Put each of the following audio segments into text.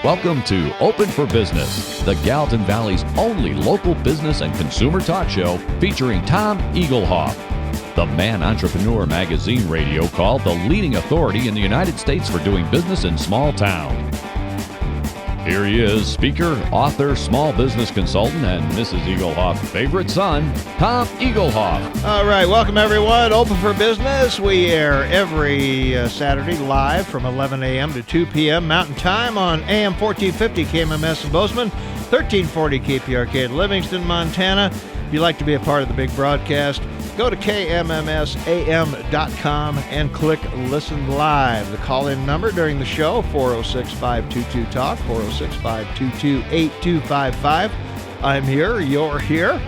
Welcome to Open for Business, the Gallatin Valley's only local business and consumer talk show featuring Tom Egelhoff, the Man Entrepreneur magazine radio called the leading authority in the United States for doing business in small town. Here he is, speaker, author, small business consultant, and Mrs. Egelhoff's favorite son, Tom Egelhoff. All right, welcome everyone. Open for Business. We air every Saturday live from 11 a.m. to 2 p.m. Mountain Time on AM 1450 KMMS in Bozeman, 1340 KPRK in Livingston, Montana. If you'd like to be a part of the big broadcast, go to kmmsam.com and click Listen Live. The call-in number during the show, 406-522-TALK, 406-522-8255. I'm here, you're here.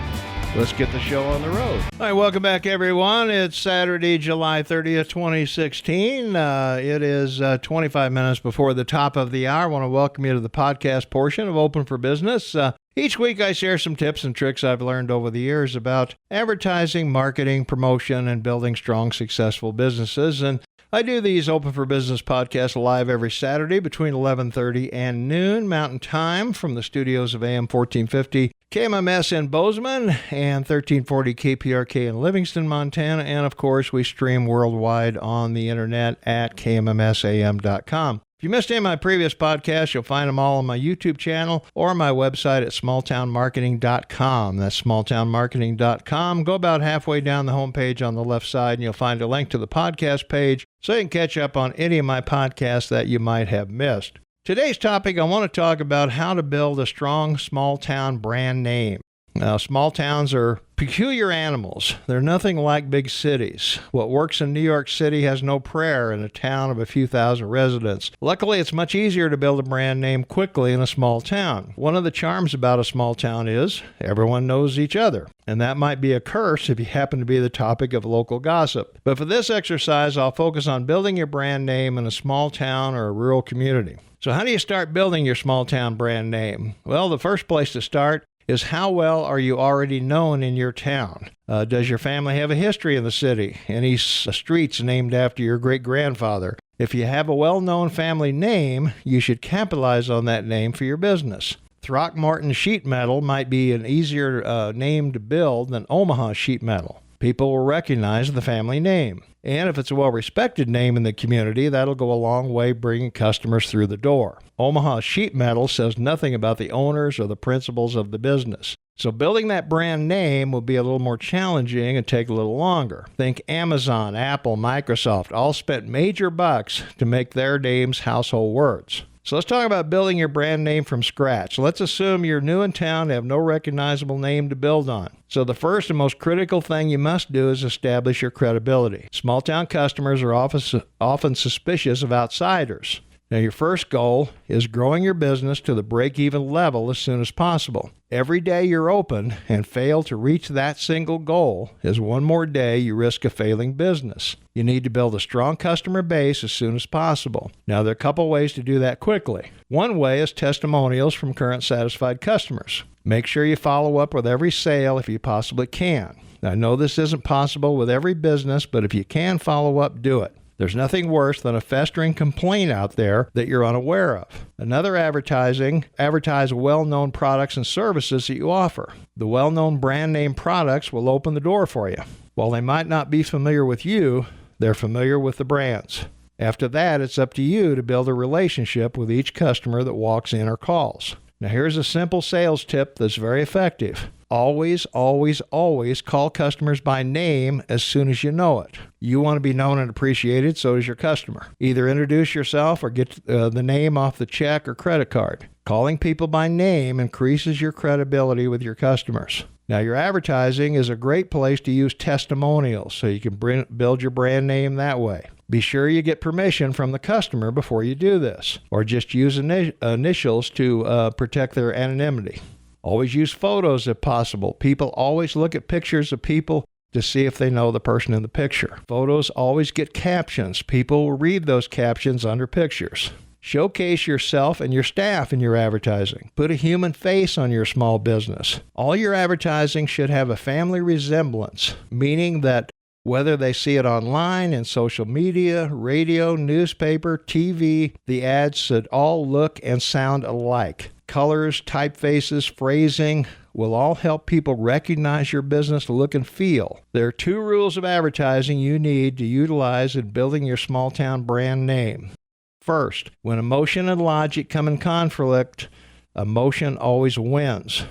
Let's get the show on the road. All right, welcome back, everyone. It's Saturday, July 30th, 2016. It is 25 minutes before the top of the hour. I want to welcome you to the podcast portion of Open for Business. Each week I share some tips and tricks I've learned over the years about advertising, marketing, promotion, and building strong, successful businesses. And I do these Open for Business podcasts live every Saturday between 11:30 and noon Mountain Time from the studios of AM 1450 KMMS in Bozeman and 1340 KPRK in Livingston, Montana. And of course, we stream worldwide on the internet at kmmsam.com. If you missed any of my previous podcasts, you'll find them all on my YouTube channel or my website at smalltownmarketing.com. That's smalltownmarketing.com. Go about halfway down the homepage on the left side, and you'll find a link to the podcast page so you can catch up on any of my podcasts that you might have missed. Today's topic, I want to talk about how to build a strong small town brand name. Now, small towns are peculiar animals. They're nothing like big cities. What works in New York City has no prayer in a town of a few thousand residents. Luckily, it's much easier to build a brand name quickly in a small town. One of the charms about a small town is everyone knows each other. And that might be a curse if you happen to be the topic of local gossip. But for this exercise, I'll focus on building your brand name in a small town or a rural community. So how do you start building your small town brand name? Well, the first place to start is how well are you already known in your town? Does your family have a history in the city? Any streets named after your great-grandfather? If you have a well-known family name, you should capitalize on that name for your business. Throckmorton Sheet Metal might be an easier name to build than Omaha Sheet Metal. People will recognize the family name. And if it's a well-respected name in the community, that'll go a long way bringing customers through the door. Omaha Sheet Metal says nothing about the owners or the principals of the business. So building that brand name will be a little more challenging and take a little longer. Think Amazon, Apple, Microsoft all spent major bucks to make their names household words. So let's talk about building your brand name from scratch. Let's assume you're new in town and have no recognizable name to build on. So the first and most critical thing you must do is establish your credibility. Small town customers are often suspicious of outsiders. Now, your first goal is growing your business to the break-even level as soon as possible. Every day you're open and fail to reach that single goal is one more day you risk a failing business. You need to build a strong customer base as soon as possible. Now, there are a couple ways to do that quickly. One way is testimonials from current satisfied customers. Make sure you follow up with every sale if you possibly can. Now, I know this isn't possible with every business, but if you can follow up, do it. There's nothing worse than a festering complaint out there that you're unaware of. Another advertise well-known products and services that you offer. The well-known brand name products will open the door for you. While they might not be familiar with you, they're familiar with the brands. After that, it's up to you to build a relationship with each customer that walks in or calls. Now, here's a simple sales tip that's very effective. Always, always, always call customers by name as soon as you know it. You want to be known and appreciated, so does your customer. Either introduce yourself or get the name off the check or credit card. Calling people by name increases your credibility with your customers. Now, your advertising is a great place to use testimonials, so you can build your brand name that way. Be sure you get permission from the customer before you do this, or just use initials to protect their anonymity. Always use photos if possible. People always look at pictures of people to see if they know the person in the picture. Photos always get captions. People will read those captions under pictures. Showcase yourself and your staff in your advertising. Put a human face on your small business. All your advertising should have a family resemblance, meaning that Whether they see it online, in social media, radio, newspaper, TV, the ads should all look and sound alike. Colors, typefaces, phrasing will all help people recognize your business look and feel. There are 2 rules of advertising you need to utilize in building your small town brand name. First, when emotion and logic come in conflict, emotion always wins.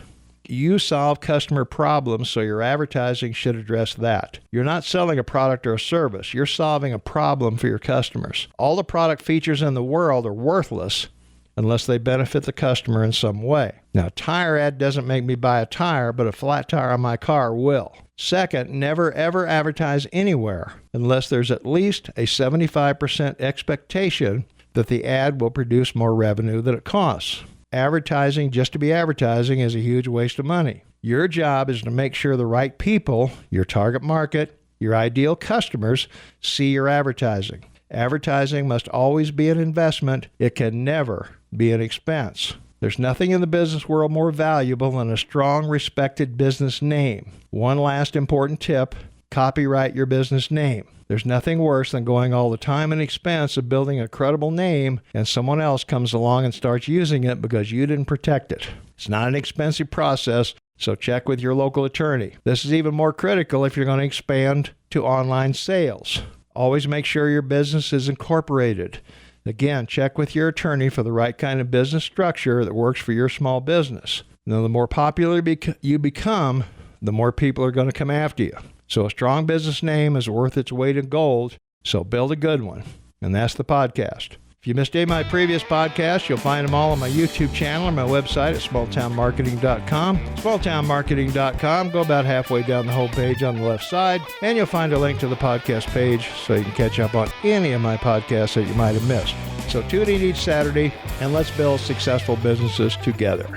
You solve customer problems, so your advertising should address that. You're not selling a product or a service. You're solving a problem for your customers. All the product features in the world are worthless unless they benefit the customer in some way. Now, a tire ad doesn't make me buy a tire, but a flat tire on my car will. Second, never ever advertise anywhere unless there's at least a 75% expectation that the ad will produce more revenue than it costs. Advertising just to be advertising is a huge waste of money. Your job is to make sure the right people, your target market, your ideal customers, see your advertising. Advertising must always be an investment. It can never be an expense. There's nothing in the business world more valuable than a strong, respected business name. One last important tip: copyright your business name. There's nothing worse than going all the time and expense of building a credible name and someone else comes along and starts using it because you didn't protect it. It's not an expensive process, so check with your local attorney. This is even more critical if you're going to expand to online sales. Always make sure your business is incorporated. Again, check with your attorney for the right kind of business structure that works for your small business. Now, the more popular you become, the more people are going to come after you. So a strong business name is worth its weight in gold, so build a good one. And that's the podcast. If you missed any of my previous podcasts, you'll find them all on my YouTube channel or my website at smalltownmarketing.com. Smalltownmarketing.com. Go about halfway down the whole page on the left side, and you'll find a link to the podcast page so you can catch up on any of my podcasts that you might have missed. So tune in each Saturday, and let's build successful businesses together.